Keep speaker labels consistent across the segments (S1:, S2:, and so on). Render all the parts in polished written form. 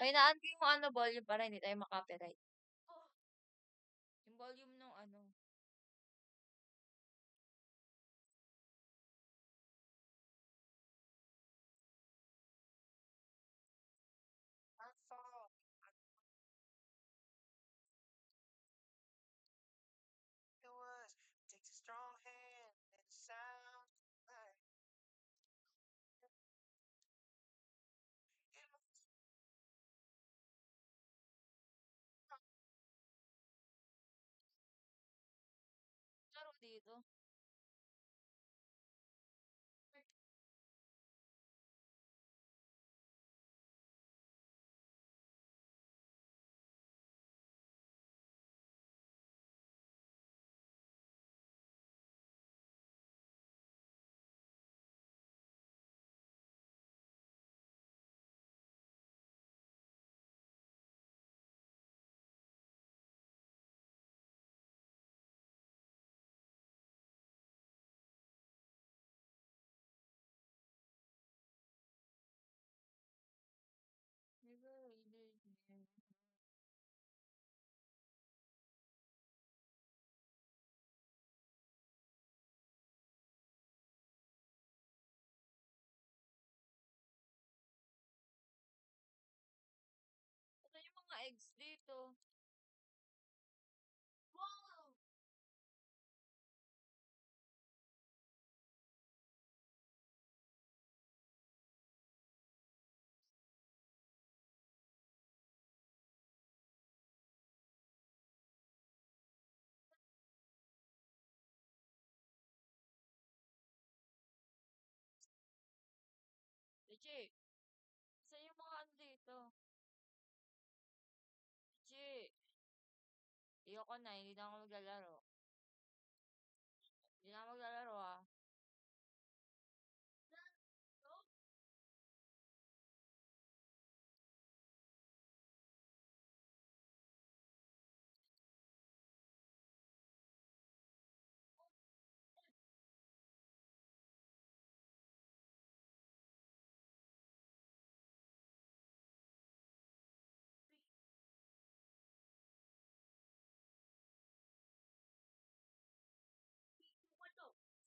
S1: Hinaan ko yung ano, volume para hindi tayo ma-copyright. Yung volume nung ano. Laro dito. Ito yung mga eggs dito. Wow! Legit. Isa yung mga ano dito. Legit. Ayoko na, hindi na ako maglalaro. Hindi na ako maglalaro ah.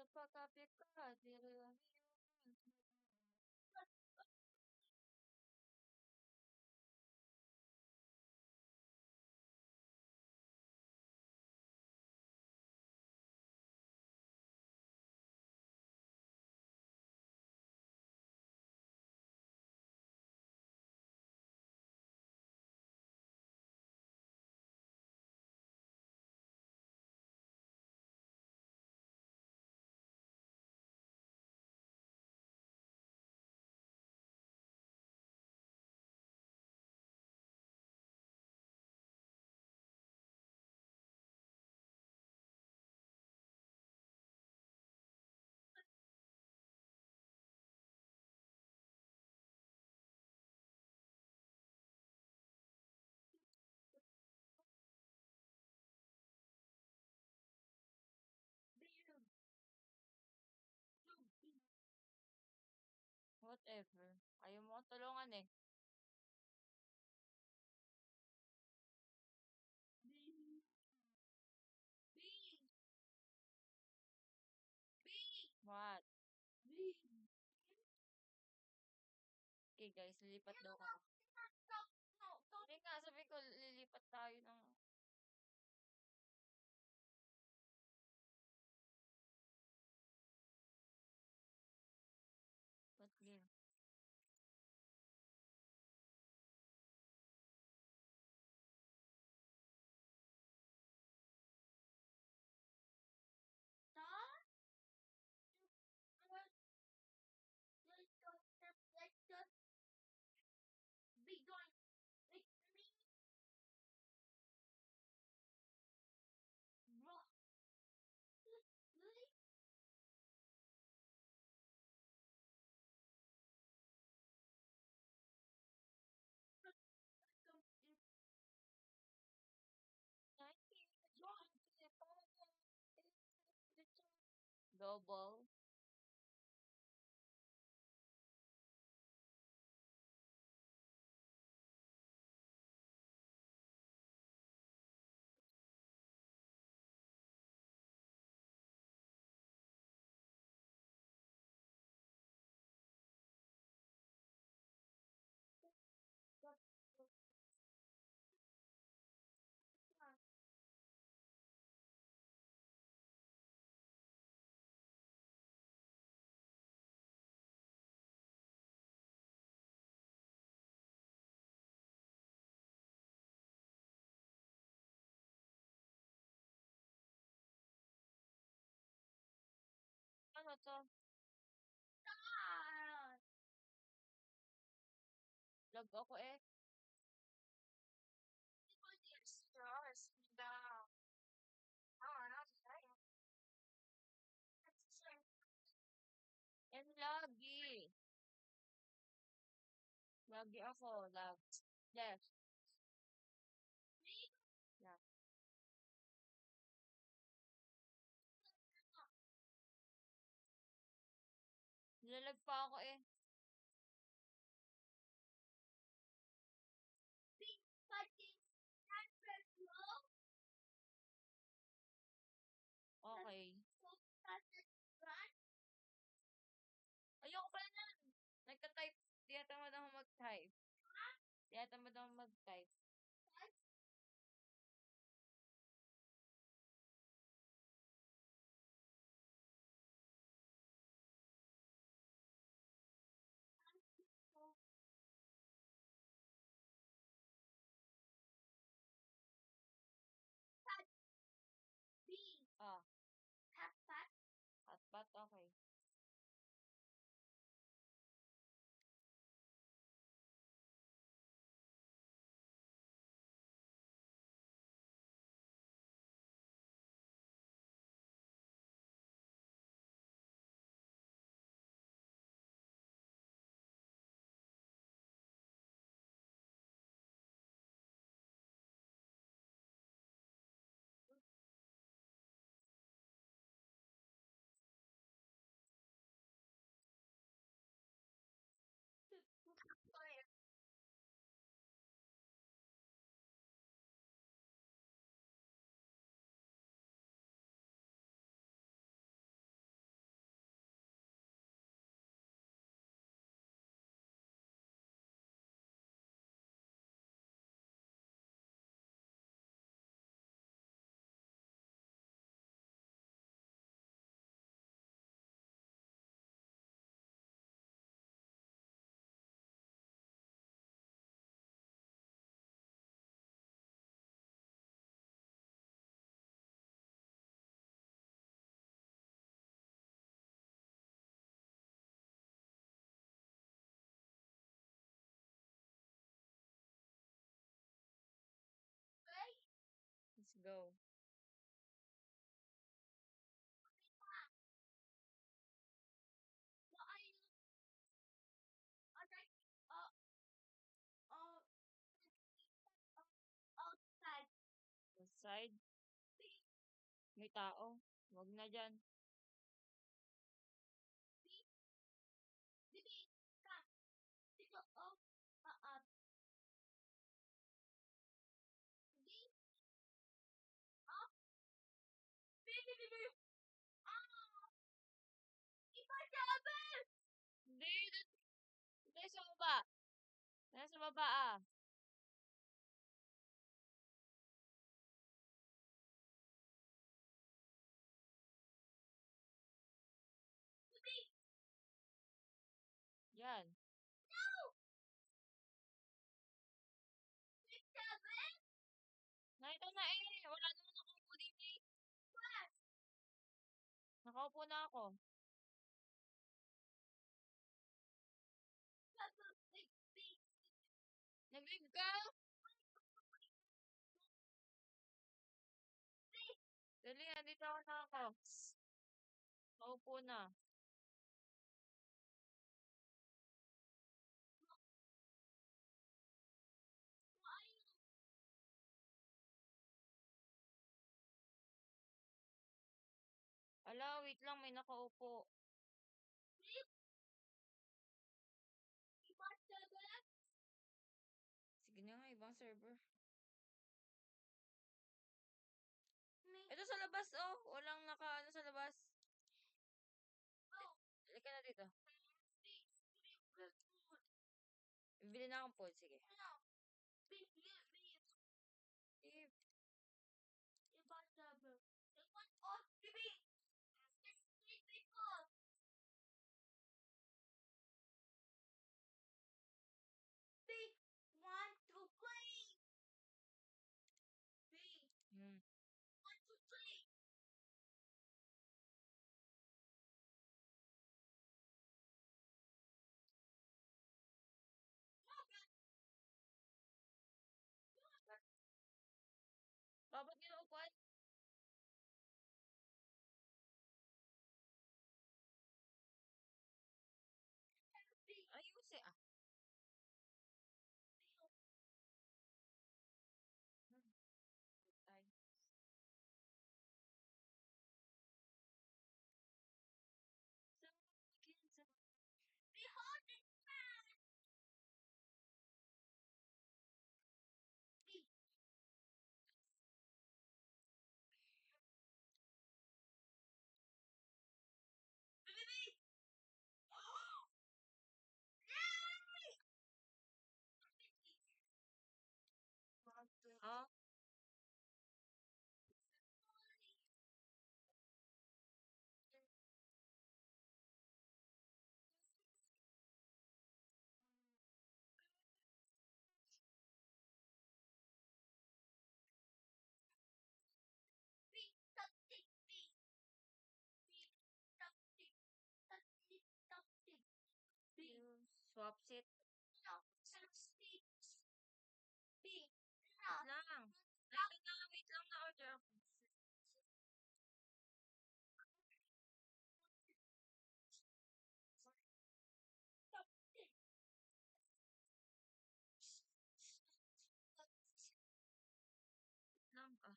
S1: Sa pagkapit ka, whatever. Ayaw mo ko tulungan eh. What? Okay guys, lilipat daw kami. Hindi nga, sabi ko lilipat tayo ng... What game? Double. Lag ako eh. Yan lagi. Lagi ako. Lag. Yes. Yeah. Nilalag pa ako eh. Okay. Ayoko pala nan. Nagka-type. Tinatamad ako mag-type. Tinatamad ako mag-type. Ah, hotpot. Okay. Let's go. Outside. May tao. Wag na dyan. Hindi. Hindi sa baba. Nasa baba ah. Yan. Nakita na eh. Wala naman nakaupo din eh. Nakaupo na ako. Nag-leave ka? Dali, andito ako na ako. Nakaupo na. Ala, wait lang. May nakaupo. Sige na nga, ibang server. Ito sa labas, oh. Walang naka, ano sa labas. Halika na dito. Bili na akong food, sige. Eh, hmm. Swap seat. Wait lang. Wait lang na-order ako. Wait lang ka.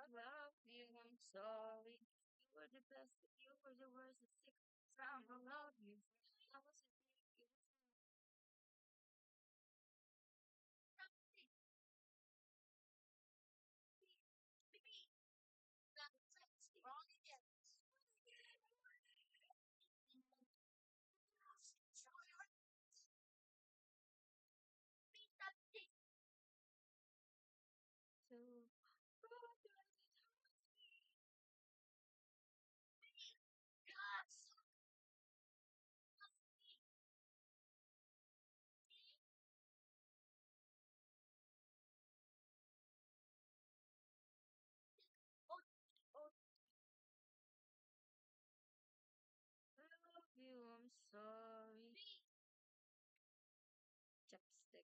S1: I love you, I'm sorry. You were the best, you were the worst, the sixth time I love you. I was a you. So, I love you, I'm sorry. Chopstick.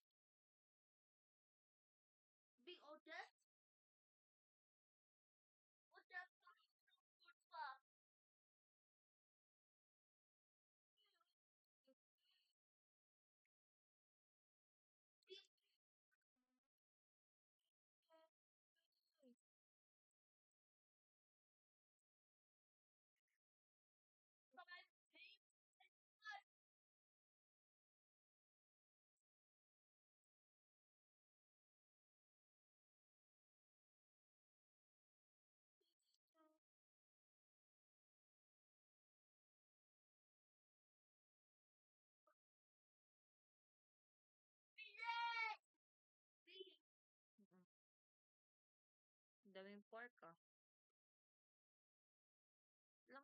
S1: Mm-mm. Daming pork ah. Lang.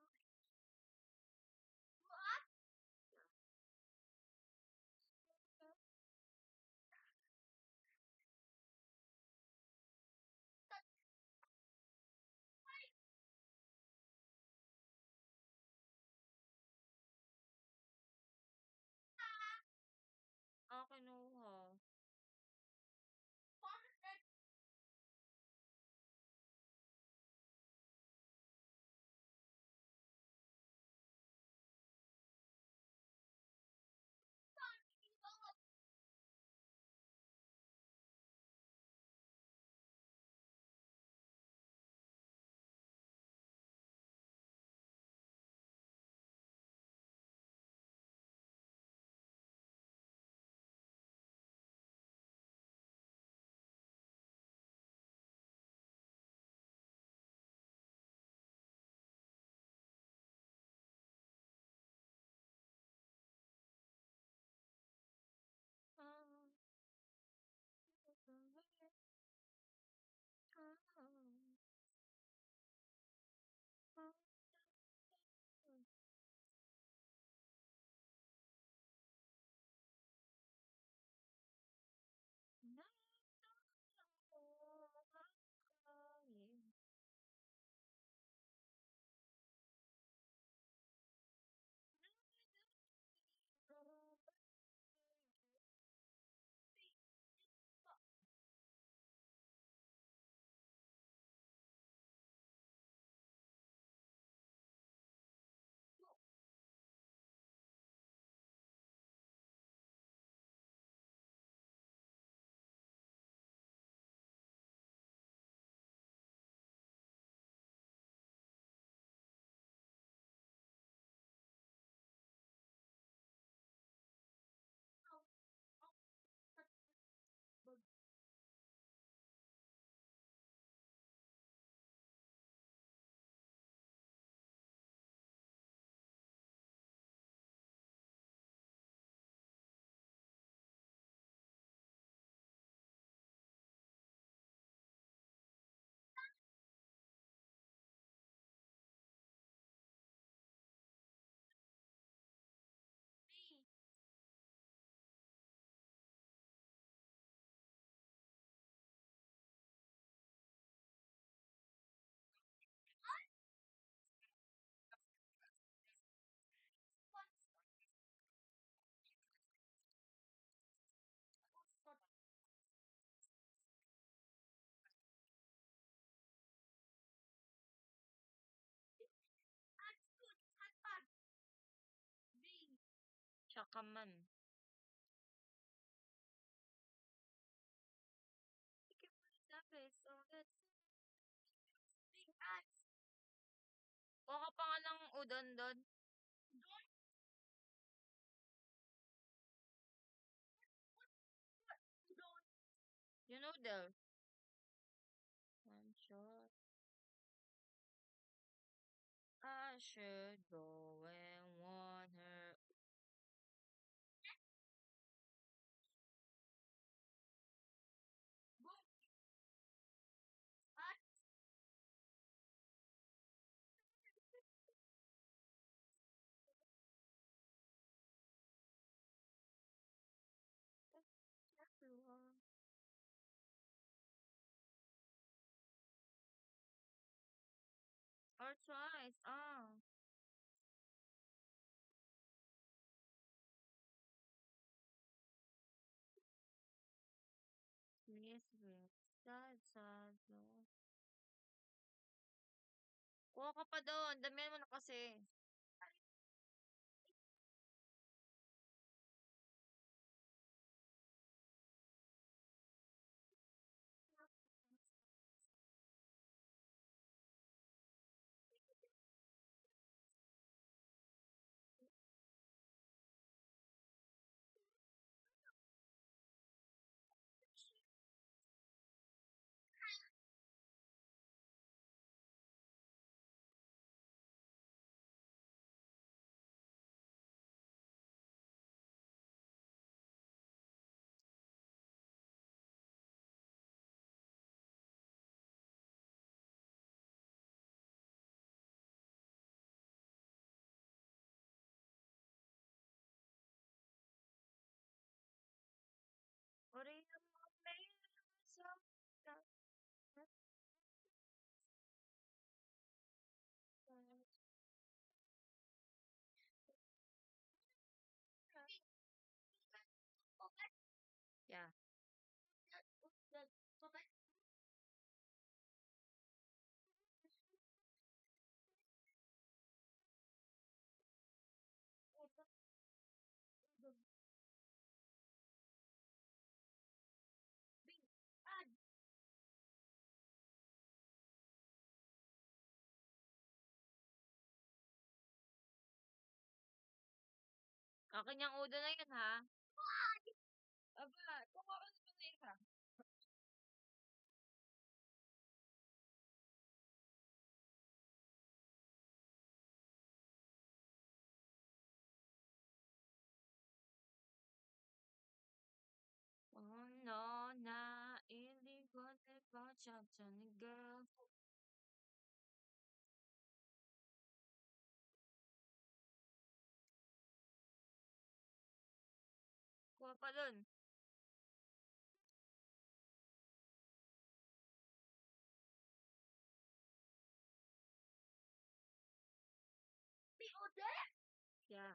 S1: Kinuha. Akaman. So let's big ads. Kuha ka pa nga ng udon doon. You know the one shot. I should go and warn her. Everyone. Or twice. Ah. Yes, yes. Sad, sad. No. Kuha ka pa doon. Damihan mo na kasi. Oraya mo sa Yeah. Akin yung udo na yun, ha? Aba, kuha ka na na isa. Oh, no, na iligot about chapter ni girl. Kuha pa dun. Yeah.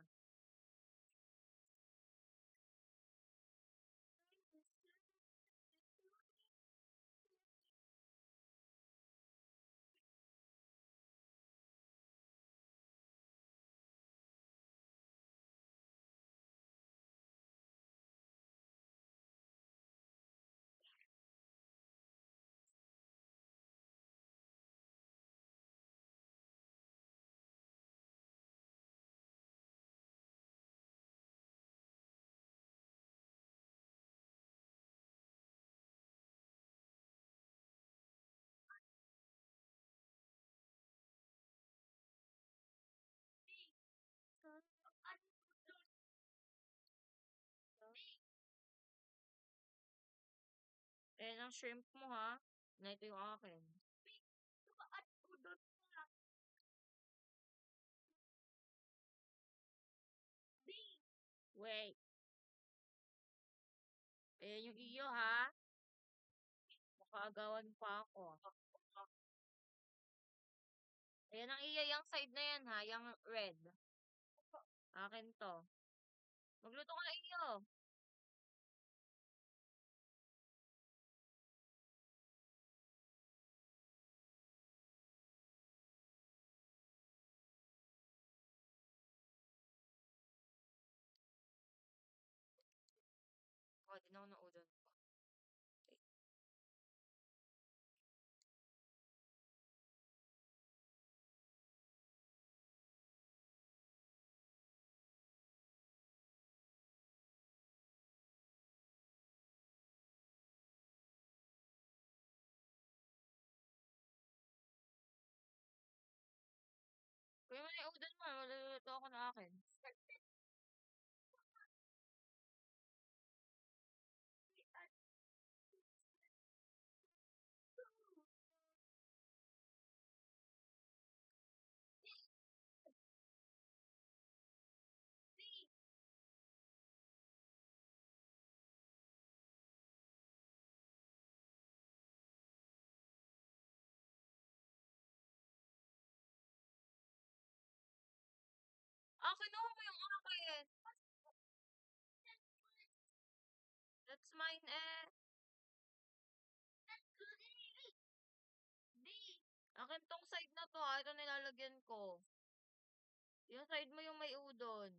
S1: Eh, ang shrimp mo, ha? Na ito yung akin. Wait. Ayan yung iyo, ha? Makaagawan pa ako. Ayan ang iyo, yung side na yan, ha? Yung red. Akin to. Magluto ka ng iyo. yung udon mo. Maluluto ako ng akin. Kinuha mo yung akin. That's mine eh. Akin tong side na to Ito nilalagyan ko. Yung side mo yung may udon.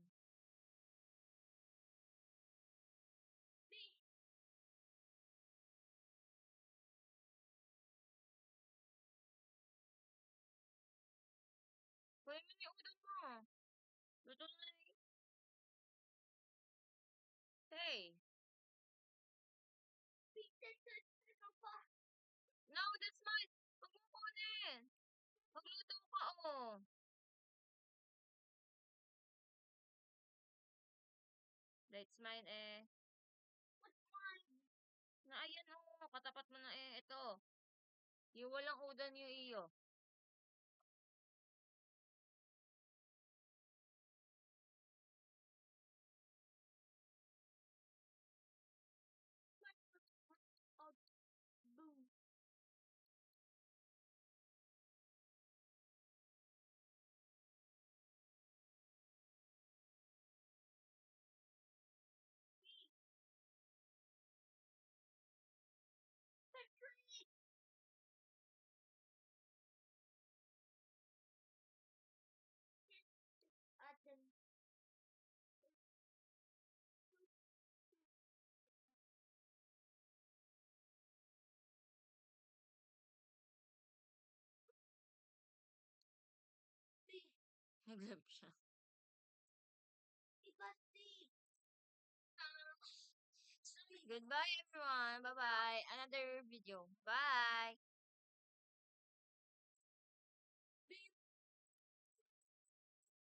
S1: Kunin mo yung udon mo. Luto na eh. Hey. No, that's mine. Huwag mo kunin. Magluto ka oh. That's mine eh. Na ayan oh. Katapat mo na eh. Ito. Yung walang udon yung iyo. Boom. Nag-live siya. Goodbye everyone. Bye-bye. Another video. Bye.